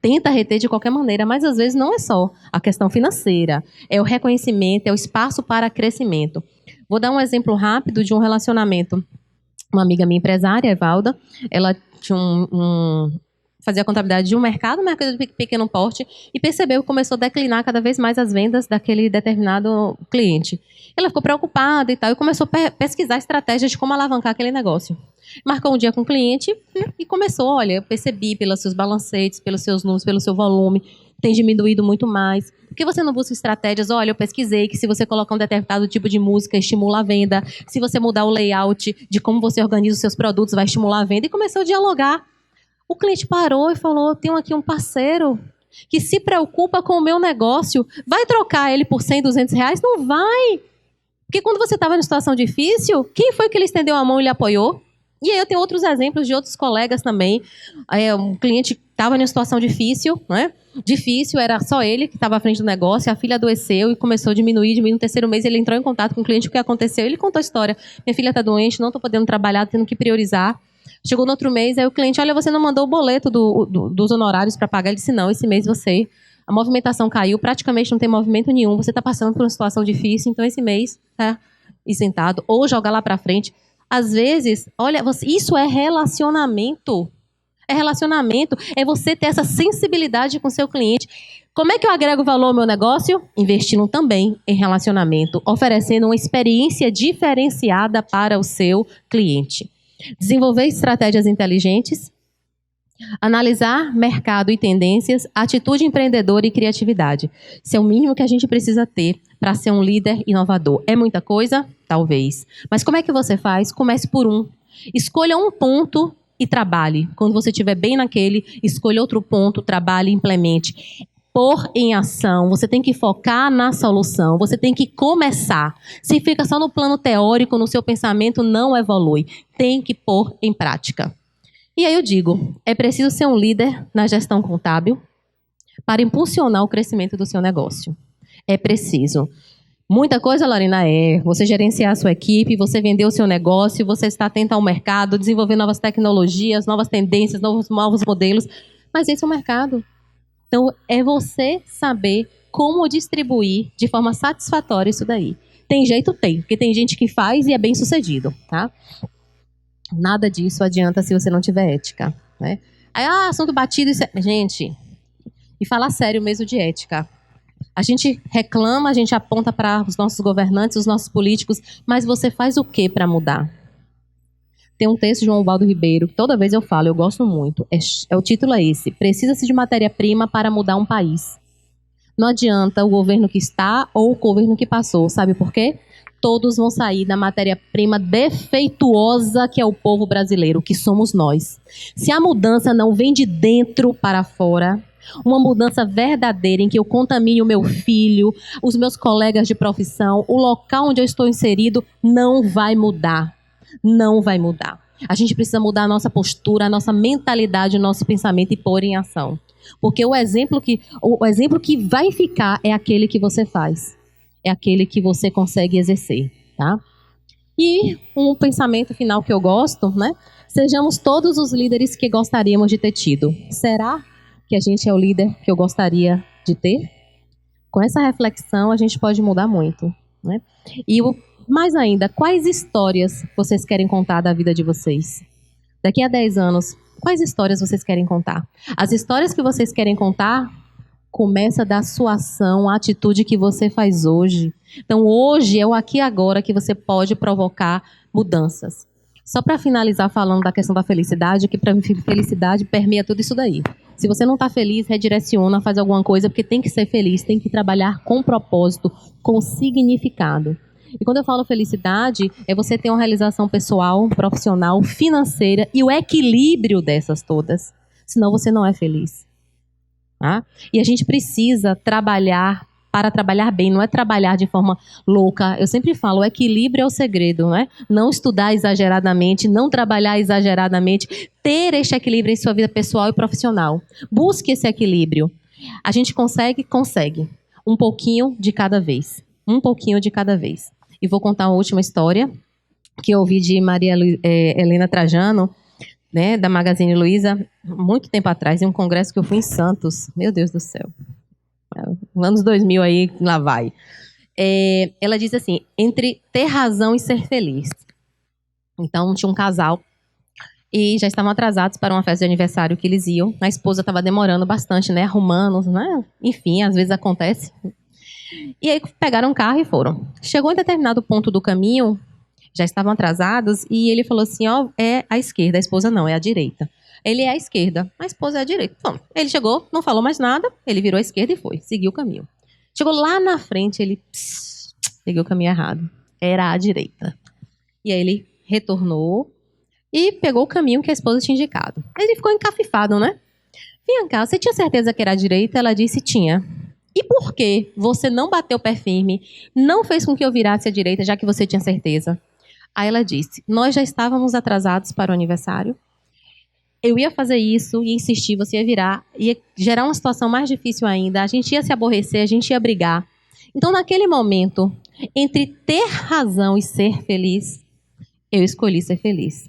Tenta reter de qualquer maneira, mas às vezes não é só a questão financeira. É o reconhecimento, é o espaço para crescimento. Vou dar um exemplo rápido de um relacionamento. Uma amiga minha empresária, Evalda, ela tinha fazia a contabilidade de um mercado de pequeno porte, e percebeu que começou a declinar cada vez mais as vendas daquele determinado cliente. Ela ficou preocupada e tal, e começou a pesquisar estratégias de como alavancar aquele negócio. Marcou um dia com o cliente e começou, olha, eu percebi pelos seus balancetes, pelos seus números, pelo seu volume, tem diminuído muito mais. Por que você não busca estratégias? Olha, eu pesquisei que se você colocar um determinado tipo de música, estimula a venda. Se você mudar o layout de como você organiza os seus produtos, vai estimular a venda. E começou a dialogar. O cliente parou e falou, tenho aqui um parceiro que se preocupa com o meu negócio. Vai trocar ele por 100, 200 reais? Não vai. Porque quando você estava em situação difícil, quem foi que ele estendeu a mão e lhe apoiou? E aí eu tenho outros exemplos de outros colegas também. Um cliente estava em uma situação difícil, né? Difícil, era só ele que estava à frente do negócio, a filha adoeceu e começou a diminuir. No terceiro mês ele entrou em contato com o cliente, o que aconteceu? Ele contou a história. Minha filha está doente, não estou podendo trabalhar, tendo que priorizar. Chegou no outro mês, aí o cliente, olha, você não mandou o boleto dos honorários para pagar? Ele disse, não, esse mês a movimentação caiu, praticamente não tem movimento nenhum, você está passando por uma situação difícil, então esse mês tá isentado, ou joga lá para frente. Às vezes, olha, isso é relacionamento. É relacionamento, é você ter essa sensibilidade com o seu cliente. Como é que eu agrego valor ao meu negócio? Investindo também em relacionamento, oferecendo uma experiência diferenciada para o seu cliente. Desenvolver estratégias inteligentes, analisar mercado e tendências, atitude empreendedora e criatividade. Isso é o mínimo que a gente precisa ter para ser um líder inovador. É muita coisa? Talvez. Mas como é que você faz? Comece por um. Escolha um ponto e trabalhe. Quando você estiver bem naquele, escolha outro ponto, trabalhe e implemente. Pôr em ação, você tem que focar na solução, você tem que começar. Se fica só no plano teórico, no seu pensamento, não evolui. Tem que pôr em prática. E aí eu digo, é preciso ser um líder na gestão contábil para impulsionar o crescimento do seu negócio. É preciso. Muita coisa, Lorena, você gerenciar a sua equipe, você vender o seu negócio, você estar atento ao mercado, desenvolver novas tecnologias, novas tendências, novos modelos. Mas esse é o mercado. Então, é você saber como distribuir de forma satisfatória isso daí. Tem jeito? Tem. Porque tem gente que faz e é bem sucedido, tá? Nada disso adianta se você não tiver ética, né? Aí, assunto batido. Gente, e falar sério mesmo de ética. A gente reclama, a gente aponta para os nossos governantes, os nossos políticos, mas você faz o que para mudar? Tem um texto de João Ubaldo Ribeiro, que toda vez eu falo, eu gosto muito. O título é esse: Precisa-se de matéria-prima para mudar um país. Não adianta o governo que está ou o governo que passou. Sabe por quê? Todos vão sair da matéria-prima defeituosa que é o povo brasileiro, que somos nós. Se a mudança não vem de dentro para fora, uma mudança verdadeira em que eu contamine o meu filho, os meus colegas de profissão, o local onde eu estou inserido, não vai mudar. Não vai mudar. A gente precisa mudar a nossa postura, a nossa mentalidade, o nosso pensamento e pôr em ação. Porque o exemplo que vai ficar é aquele que você faz. É aquele que você consegue exercer, tá? E um pensamento final que eu gosto, né? Sejamos todos os líderes que gostaríamos de ter tido. Será que a gente é o líder que eu gostaria de ter? Com essa reflexão, a gente pode mudar muito, né? E mais ainda, quais histórias vocês querem contar da vida de vocês? Daqui a 10 anos, quais histórias vocês querem contar? As histórias que vocês querem contar Começa da sua ação, a atitude que você faz hoje. Então, hoje é o aqui e agora que você pode provocar mudanças. Só para finalizar falando da questão da felicidade, que para mim felicidade permeia tudo isso daí. Se você não está feliz, redireciona, faz alguma coisa, porque tem que ser feliz, tem que trabalhar com propósito, com significado. E quando eu falo felicidade, é você ter uma realização pessoal, profissional, financeira e o equilíbrio dessas todas. Senão você não é feliz. Tá? E a gente precisa trabalhar para trabalhar bem, não é trabalhar de forma louca. Eu sempre falo, o equilíbrio é o segredo, não é? Não estudar exageradamente, não trabalhar exageradamente, ter este equilíbrio em sua vida pessoal e profissional. Busque esse equilíbrio. A gente consegue? Consegue. Um pouquinho de cada vez. Um pouquinho de cada vez. E vou contar uma última história que eu ouvi de Maria Helena Trajano, né, da Magazine Luiza, muito tempo atrás, em um congresso que eu fui em Santos. Meu Deus do céu. Anos 2000 aí, lá vai. Ela diz assim, entre ter razão e ser feliz. Então, tinha um casal e já estavam atrasados para uma festa de aniversário que eles iam. A esposa estava demorando bastante, né, arrumando, né? Enfim, às vezes acontece. E aí pegaram um carro e foram. Chegou em determinado ponto do caminho, já estavam atrasados, e ele falou assim, ó, é a esquerda, a esposa não, é a direita. Ele é a esquerda, a esposa é a direita. Bom, ele chegou, não falou mais nada, ele virou à esquerda e foi, seguiu o caminho. Chegou lá na frente, ele seguiu o caminho errado. Era a direita. E aí ele retornou e pegou o caminho que a esposa tinha indicado. Ele ficou encafifado, né? Vem cá, você tinha certeza que era a direita? Ela disse, tinha. E por que você não bateu o pé firme, não fez com que eu virasse à direita, já que você tinha certeza? Aí ela disse, nós já estávamos atrasados para o aniversário, eu ia fazer isso, ia insistir, você ia virar, ia gerar uma situação mais difícil ainda, a gente ia se aborrecer, a gente ia brigar. Então, naquele momento, entre ter razão e ser feliz, eu escolhi ser feliz.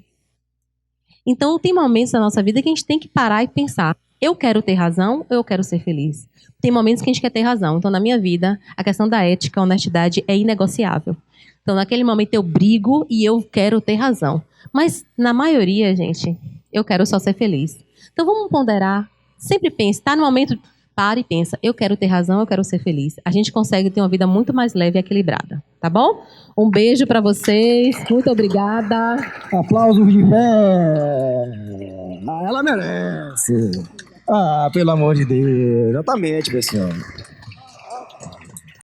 Então, tem momentos na nossa vida que a gente tem que parar e pensar, eu quero ter razão ou eu quero ser feliz? Tem momentos que a gente quer ter razão. Então, na minha vida, a questão da ética, a honestidade é inegociável. Então, naquele momento, eu brigo e eu quero ter razão. Mas, na maioria, gente, eu quero só ser feliz. Então, vamos ponderar. Sempre pense, está no momento, para e pensa, eu quero ter razão, eu quero ser feliz. A gente consegue ter uma vida muito mais leve e equilibrada. Tá bom? Um beijo para vocês. Muito obrigada. Aplausos de pé. Ah, ela merece. Ah, pelo amor de Deus. Exatamente, pessoal.